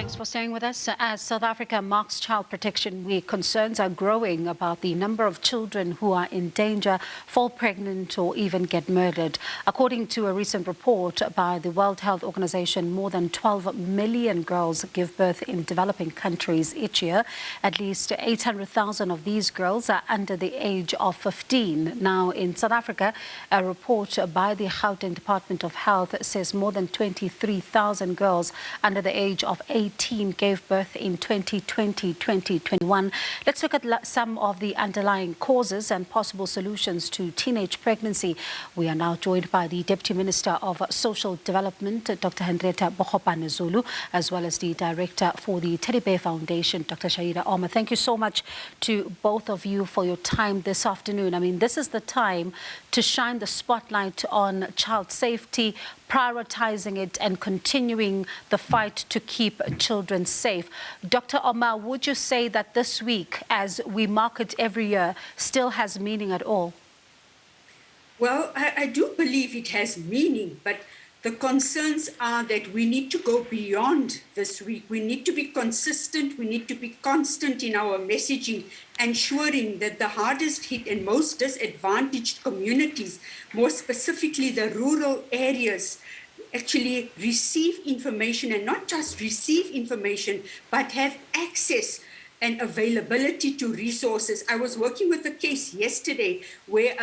Thanks for staying with us. As South Africa marks Child Protection Week, concerns are growing about the number of children who are in danger, fall pregnant, or even get murdered. According to a recent report by the World Health Organization, more than 12 million girls give birth in developing countries each year. At least 800,000 of these girls are under the age of 15. Now, in South Africa, a report by the Gauteng Department of Health says more than 23,000 girls under the age of 18 gave birth in 2020-2021. Let's look at some of the underlying causes and possible solutions to teenage pregnancy. We are now joined by the Deputy Minister of Social Development, Dr. Hendrietta Bogopane-Zulu, as well as the Director for the Teddy Bear Foundation, Dr. Shaheda Omar. Thank you so much to both of you for your time this afternoon. I mean, this is the time to shine the spotlight on child safety, prioritizing it and continuing the fight to keep children safe. Dr. Omar, would you say that this week, as we mark it every year, still has meaning at all? Well, I do believe it has meaning, but the concerns are that we need to go beyond this week. We need to be consistent. We need to be constant in our messaging, ensuring that the hardest hit and most disadvantaged communities, more specifically the rural areas, actually receive information, and not just receive information, but have access and availability to resources. I was working with a case yesterday where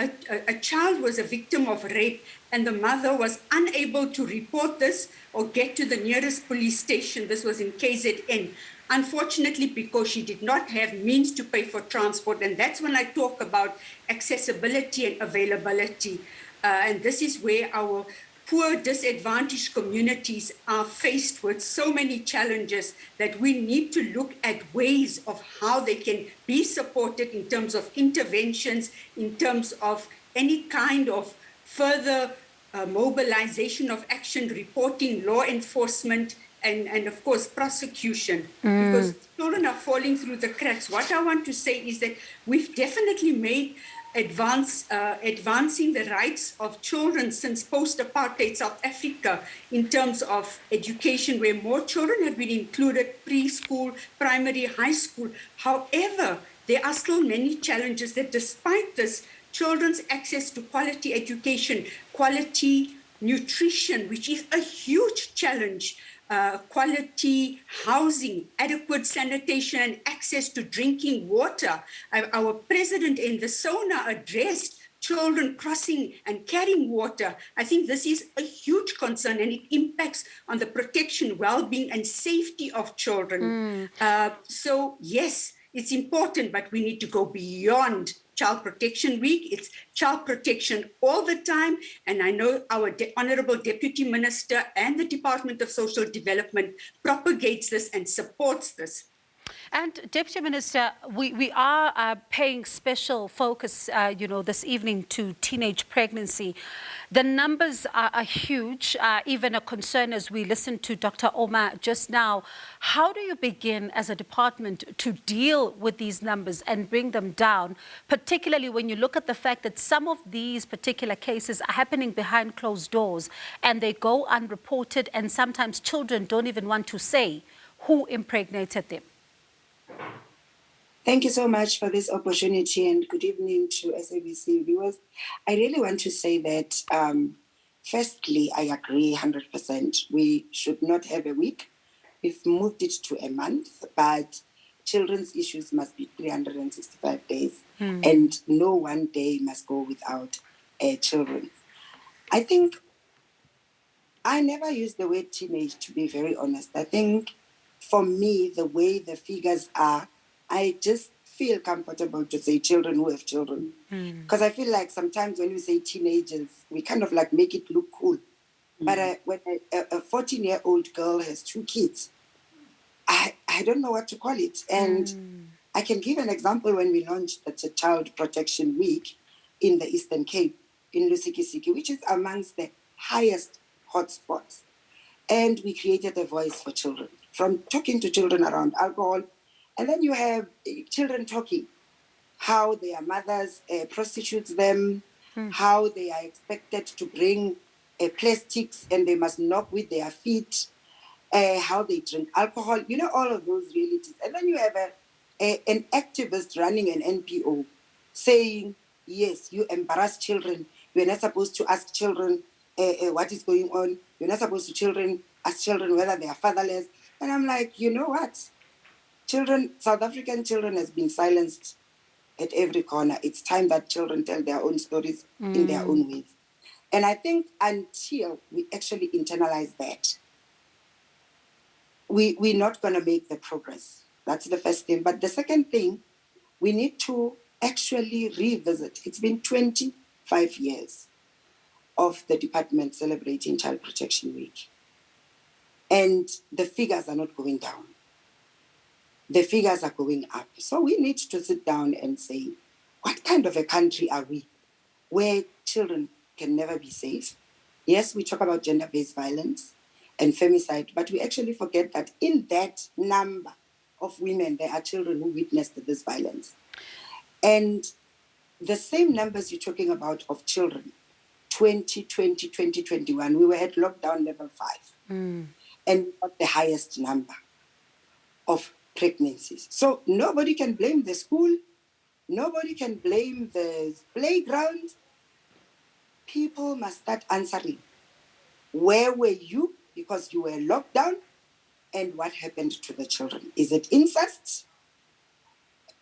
a child was a victim of rape, and the mother was unable to report this or get to the nearest police station. This was in KZN. Unfortunately, because she did not have means to pay for transport. And that's when I talk about accessibility and availability. And this is where our poor, disadvantaged communities are faced with so many challenges that we need to look at ways of how they can be supported in terms of interventions, in terms of any kind of further mobilization of action, reporting, law enforcement, and of course, prosecution, because children are falling through the cracks. What I want to say is that we've definitely made advancing the rights of children since post-apartheid South Africa in terms of education, where more children have been included, preschool, primary, high school. However, there are still many challenges that despite this, children's access to quality education, quality nutrition, which is a huge challenge, quality housing, adequate sanitation, and access to drinking water. Our president in the SONA addressed children crossing and carrying water. I think this is a huge concern, and it impacts on the protection, well-being, and safety of children. So yes, it's important, but we need to go beyond Child Protection Week. It's child protection all the time. And I know our Honorable Deputy Minister and the Department of Social Development propagates this and supports this. And Deputy Minister, we are paying special focus, this evening to teenage pregnancy. The numbers are huge, even a concern as we listened to Dr. Omar just now. How do you begin as a department to deal with these numbers and bring them down, particularly when you look at the fact that some of these particular cases are happening behind closed doors and they go unreported, and sometimes children don't even want to say who impregnated them? Thank you so much for this opportunity, and good evening to SABC viewers. I really want to say that, firstly, I agree 100%. We should not have a week. We've moved it to a month, but children's issues must be 365 days, and no one day must go without children. I think I never use the word teenage, to be very honest. I think for me, the way the figures are, I just feel comfortable to say children who have children. Because I feel like sometimes when we say teenagers, we kind of like make it look cool. But when a 14-year-old girl has 2 kids, I don't know what to call it. And I can give an example when we launched the Child Protection Week in the Eastern Cape, in Lusikisiki, which is amongst the highest hotspots. And we created a voice for children, from talking to children around alcohol. And then you have children talking, how their mothers prostitutes them, how they are expected to bring plastics and they must knock with their feet. how they drink alcohol, all of those realities. And then you have an activist running an NPO saying, yes, you embarrass children. You're not supposed to ask children what is going on. You're not supposed to ask children whether they are fatherless. And I'm like, you know what? South African children has been silenced at every corner. It's time that children tell their own stories in their own ways. And I think until we actually internalize that, we're not going to make the progress. That's the first thing. But the second thing, we need to actually revisit. It's been 25 years of the department celebrating Child Protection Week. And the figures are not going down. The figures are going up. So we need to sit down and say, what kind of a country are we where children can never be safe? Yes, we talk about gender-based violence and femicide, but we actually forget that in that number of women, there are children who witnessed this violence. And the same numbers you're talking about of children, 2020, 2021, we were at lockdown level 5. And we got the highest number of pregnancies. So nobody can blame the school. Nobody can blame the playground. People must start answering. Where were you because you were locked down? And what happened to the children? Is it incest?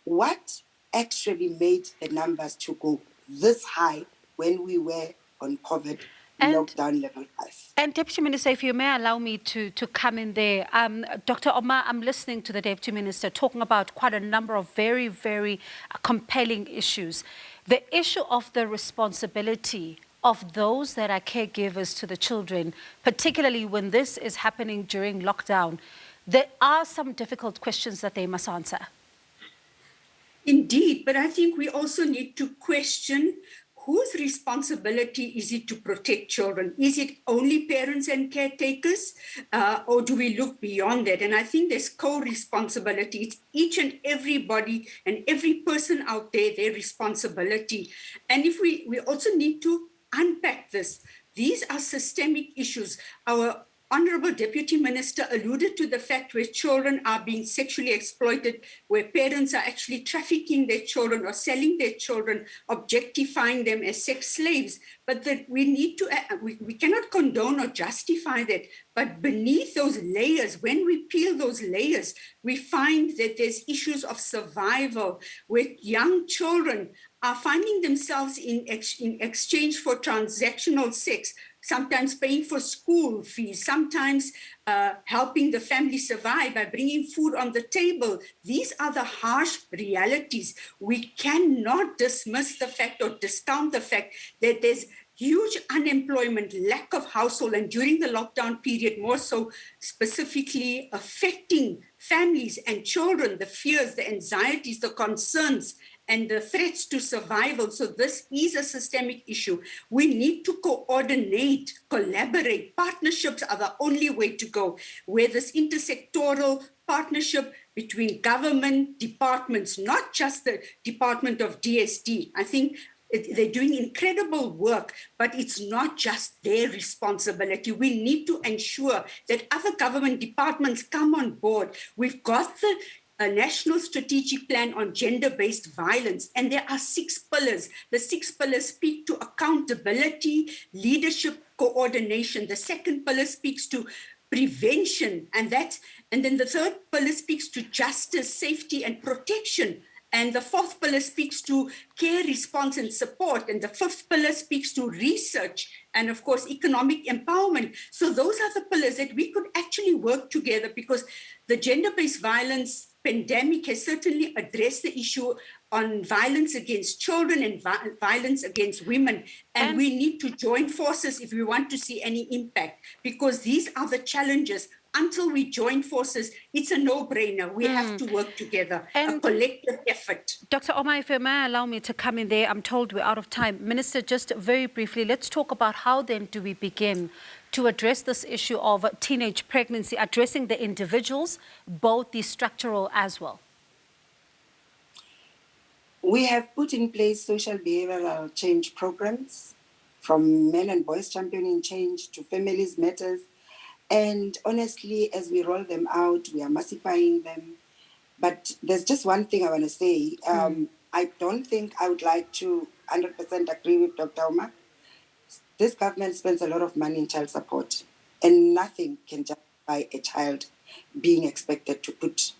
What actually made the numbers to go this high when we were on COVID lockdown level 5? And Deputy Minister, if you may allow me to come in there. Dr. Omar, I'm listening to the Deputy Minister talking about quite a number of very, very compelling issues. The issue of the responsibility of those that are caregivers to the children, particularly when this is happening during lockdown, there are some difficult questions that they must answer. Indeed, but I think we also need to question whose responsibility is it to protect children? Is it only parents and caretakers, or do we look beyond that? And I think there's co-responsibility. It's each and everybody and every person out there, their responsibility. And if we also need to unpack this. These are systemic issues. Our Honorable Deputy Minister alluded to the fact where children are being sexually exploited, where parents are actually trafficking their children or selling their children, objectifying them as sex slaves. But that we need to, we cannot condone or justify that. But beneath those layers, when we peel those layers, we find that there's issues of survival where young children are finding themselves in exchange for transactional sex, sometimes paying for school fees, sometimes helping the family survive by bringing food on the table. These are the harsh realities. We cannot dismiss the fact or discount the fact that there's huge unemployment, lack of household, and during the lockdown period, more so specifically affecting families and children, the fears, the anxieties, the concerns, and the threats to survival. So this is a systemic issue. We need to coordinate, collaborate. Partnerships are the only way to go, where this intersectoral partnership between government departments, not just the Department of DSD. I think they're doing incredible work, but it's not just their responsibility. We need to ensure that other government departments come on board. We've got a national strategic plan on gender-based violence, and there are 6 pillars. The 6 pillars speak to accountability, leadership, coordination. The second pillar speaks to prevention, and then the third pillar speaks to justice, safety, and protection. And the fourth pillar speaks to care, response, and support. And the fifth pillar speaks to research and, of course, economic empowerment. So those are the pillars that we could actually work together, because the gender-based violence pandemic has certainly addressed the issue on violence against children and violence against women. And we need to join forces if we want to see any impact, because these are the challenges. Until we join forces, it's a no-brainer. We have to work together, a collective effort. Dr. Omar, if you may allow me to come in there, I'm told we're out of time. Minister, just very briefly, let's talk about how then do we begin to address this issue of teenage pregnancy, addressing the individuals, both the structural as well. We have put in place social behavioral change programs, from Men and Boys Championing Change to Families Matters. And honestly, as we roll them out, we are massifying them. But there's just one thing I want to say. I don't think I would like to 100% agree with Dr. Omar. This government spends a lot of money in child support, and nothing can justify a child being expected to put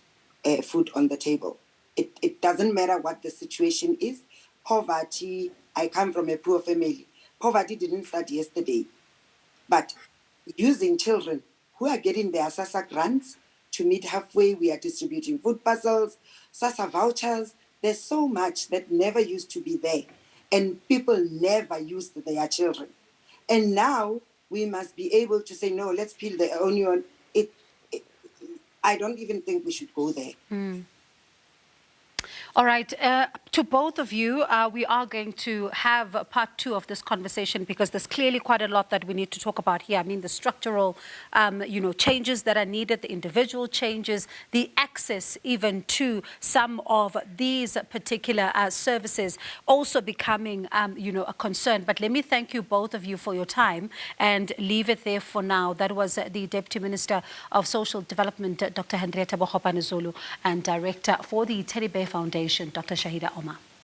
food on the table. It doesn't matter what the situation is. Poverty, I come from a poor family. Poverty didn't start yesterday. But using children who are getting their SASSA grants to meet halfway, we are distributing food parcels, SASSA vouchers. There's so much that never used to be there. And people never used their children. And now we must be able to say, no, let's peel the onion. I don't even think we should go there. All right. To both of you, we are going to have part 2 of this conversation because there's clearly quite a lot that we need to talk about here. I mean, the structural, changes that are needed, the individual changes, the access even to some of these particular services also becoming, a concern. But let me thank you, both of you, for your time and leave it there for now. That was the Deputy Minister of Social Development, Dr. Hendrietta Bogopane-Zulu, and Director for the Teddy Bear Foundation, Dr. Shaheda Omar.